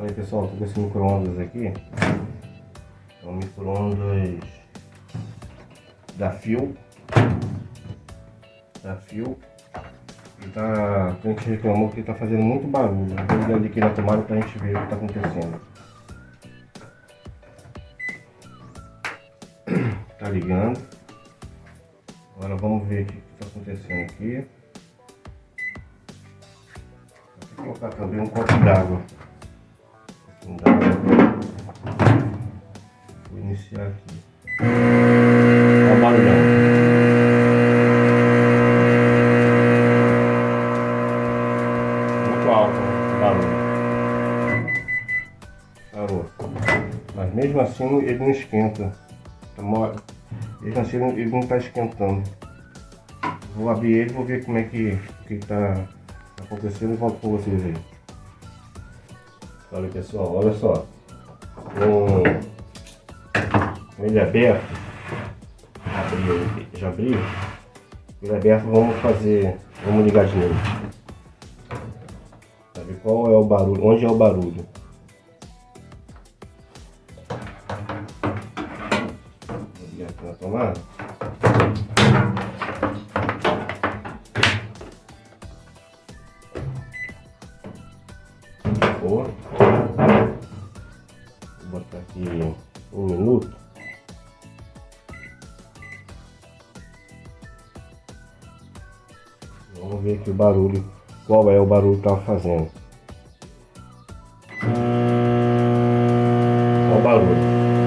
Aí pessoal, tô com esse micro-ondas aqui. É um micro-ondas da Phil. E tá, a gente reclamou que tá fazendo muito barulho. Vou ligar aqui na tomada pra gente ver o que tá acontecendo. Tá ligando. Agora vamos ver o que tá acontecendo aqui. Vou colocar também um copo d'água. Vou iniciar aqui. Olha o barulhão. Alto o barulho. Parou. Mas mesmo assim ele não esquenta. Mesmo assim ele não está esquentando. Vou abrir ele, vou ver como é que está acontecendo e volto com vocês aí. Olha pessoal, olha só. Com ele aberto, já abriu. Ele aberto, vamos ligar de novo. Sabe qual é o barulho? Onde é o barulho? Vou ligar aqui na tomada. Vou botar aqui 1 minuto. Vamos ver aqui o barulho. Qual é o barulho que estava fazendo? Olha o barulho.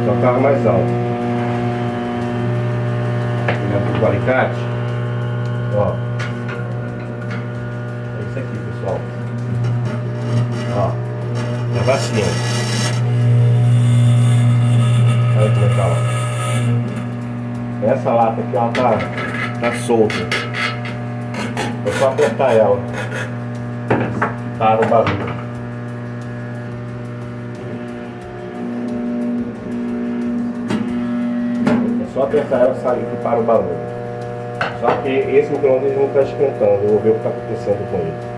Só estava mais alto. Vou pegar aqui o alicate. Ó. É isso aqui, pessoal. Ó. É vacina. Olha como é que tá, ó. Essa lata aqui, ela tá solta. É só apertar ela. Para o barulho. É só apertar ela, sabe, que para o barulho. Só que esse micro-ondas não está esquentando. Eu vou ver o que está acontecendo com ele.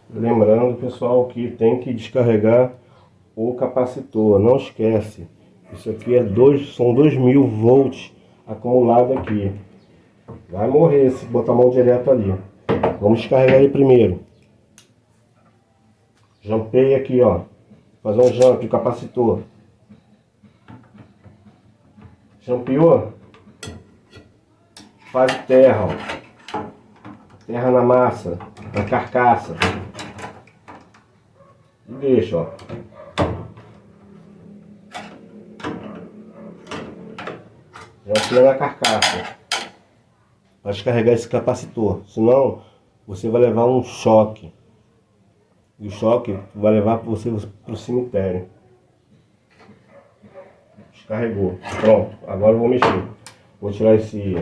Lembrando, pessoal, que tem que descarregar o capacitor. Não esquece. Isso aqui são 2000 volts acumulado aqui. Vai morrer se botar a mão direto ali. Vamos descarregar ele primeiro. Jumpei aqui, ó. Fazer um jump do capacitor. Jumpeou. Faz terra, ó. Terra na massa, na carcaça. E deixa, ó. Já na carcaça para descarregar esse capacitor, senão você vai levar um choque e o choque vai levar você para o cemitério. Descarregou, pronto. Agora eu vou mexer, vou tirar esse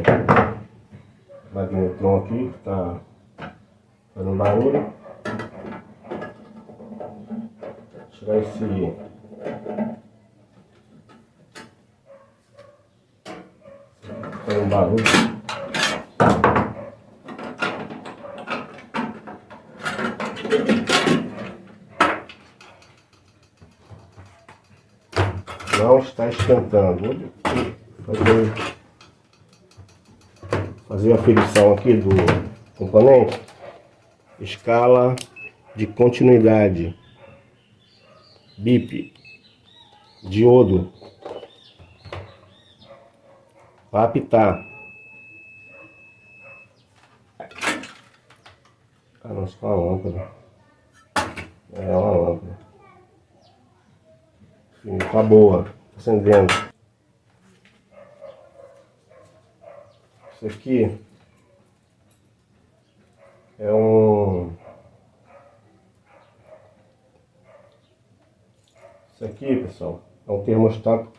magnetron aqui que tá fazendo barulho, tirar esse fazendo barulho. Não está esquentando. Vou fazer a aferição aqui do componente. Escala de continuidade. BIP. Diodo. Vai apitar. Ah, não, isso é uma lâmpada. É uma lâmpada. Sim, tá boa. Tá acendendo. Isso aqui é Isso aqui, pessoal, é um termostato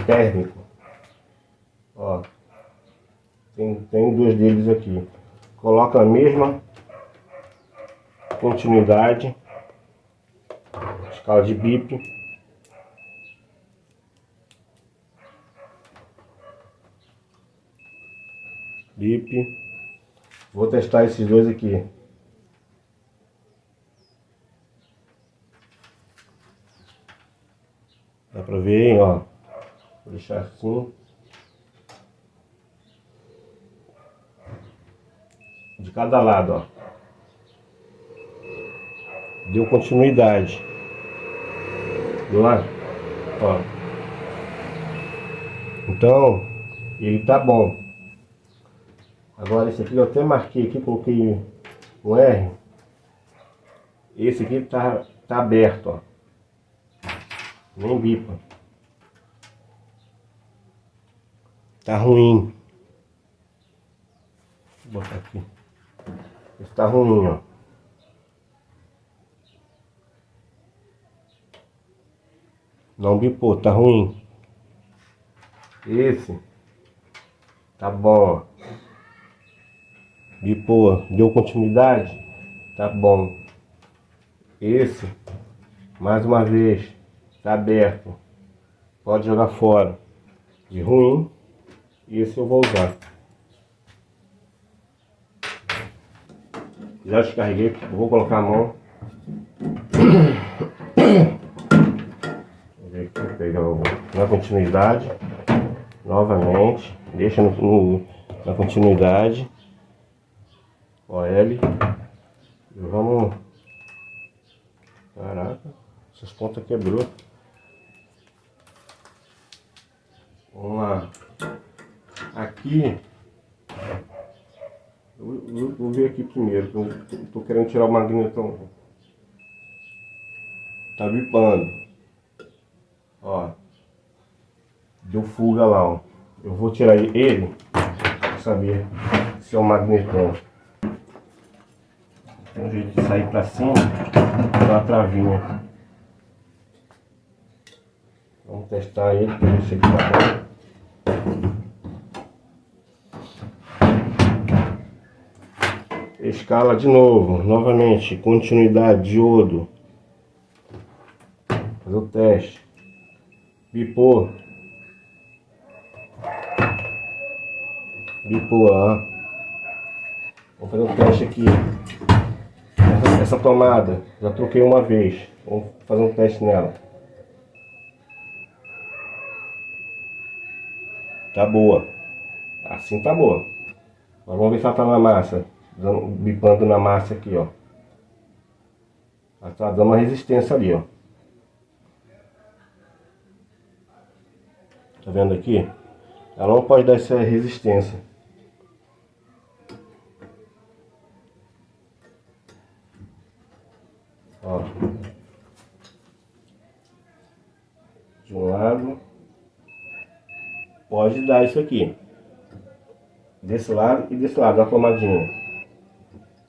térmico. Ó. Tem 2 deles aqui. Coloca a mesma continuidade. Escala de BIP. BIP. Vou testar esses dois aqui. Dá pra ver, hein, ó. Vou deixar assim. De cada lado, ó. Deu continuidade. Viu lá? Ó. Então, ele tá bom. Agora esse aqui eu até marquei aqui, coloquei um R. Esse aqui tá aberto, ó. Nem bipa. Tá ruim. Vou botar aqui. Esse tá ruim, ó. Não bipou, tá ruim. Esse tá bom, ó. Bipou, deu continuidade, tá bom. Esse, mais uma vez, tá aberto. Pode jogar fora. De ruim, esse eu vou usar. Já descarreguei, vou colocar a mão. Vou pegar na continuidade. Novamente. Deixa na continuidade. OL. E vamos. Caraca, essas pontas quebrou. Vamos lá. Aqui. Vou ver aqui primeiro, que eu tô querendo tirar o magnetron. Tá bipando. Ó. Deu fuga lá, ó. Eu vou tirar ele pra saber se é o magnetron. Tem um jeito de sair pra cima com a travinha. Vamos testar ele pra ver se ele tá bom. Escala de novo, novamente, continuidade, diodo. Fazer o teste. Bipou. Bipou lá. Vamos fazer o teste aqui. Essa tomada, já troquei uma vez. Vamos fazer um teste nela. Tá boa. Assim tá boa. Agora vamos ver se ela tá na massa. Bipando na massa aqui, ó. Ela tá dando uma resistência ali, ó. Tá vendo aqui? Ela não pode dar essa resistência. Ó. De um lado. Pode dar isso aqui. Desse lado e desse lado, a tomadinha.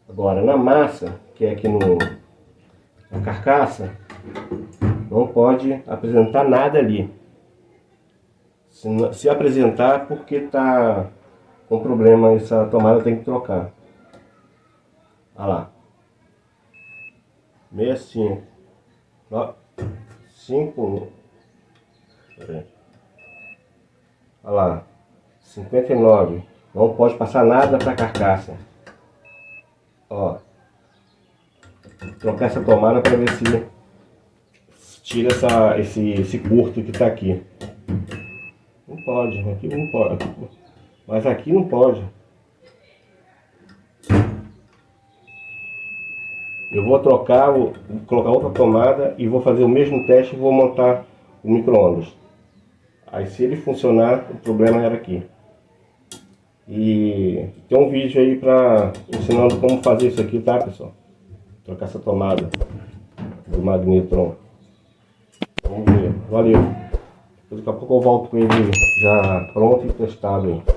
Agora, na massa, que é aqui na carcaça, não pode apresentar nada ali. Se apresentar, porque tá com problema, essa tomada tem que trocar. Olha lá. 65. Ó. 5. Olha lá. 59. Não pode passar nada para a carcaça. Ó. Trocar essa tomada para ver se tira esse curto que tá aqui. Não pode, aqui não pode. Mas aqui não pode. Eu vou trocar, vou colocar outra tomada e vou fazer o mesmo teste e vou montar o micro-ondas. Aí se ele funcionar, o problema era aqui. E tem um vídeo aí ensinando como fazer isso aqui, tá, pessoal? Trocar essa tomada do magnetron. Vamos ver. Valeu. Daqui a pouco eu volto com ele já pronto e testado aí.